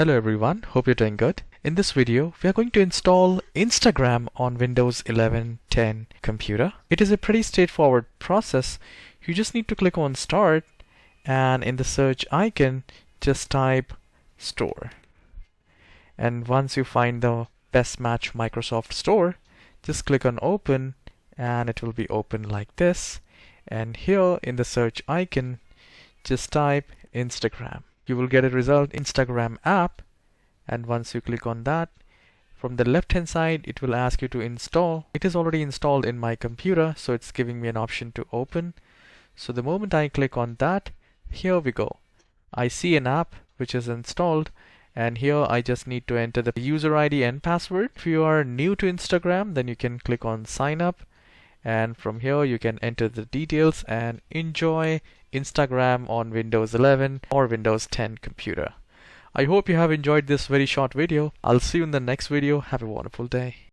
Hello everyone, hope you're doing good. In this video, we are going to install Instagram on Windows 11 10 computer. It is a pretty straightforward process. You just need to click on Start and in the search icon, just type Store. And once you find the best match Microsoft Store, just click on Open and it will be open like this. And here in the search icon, just type Instagram. You will get a result Instagram app, and once you click on that, from the left hand side it will ask you to install. It is already installed in my computer, so it's giving me an option to open. So the moment I click on that, here we go. I see an app which is installed, and here I just need to enter the user ID and password. If you are new to Instagram, then you can click on sign up, and from here you can enter the details and enjoy Instagram on Windows 11 or Windows 10 computer. I hope you have enjoyed this very short video. I'll see you in the next video. Have a wonderful day.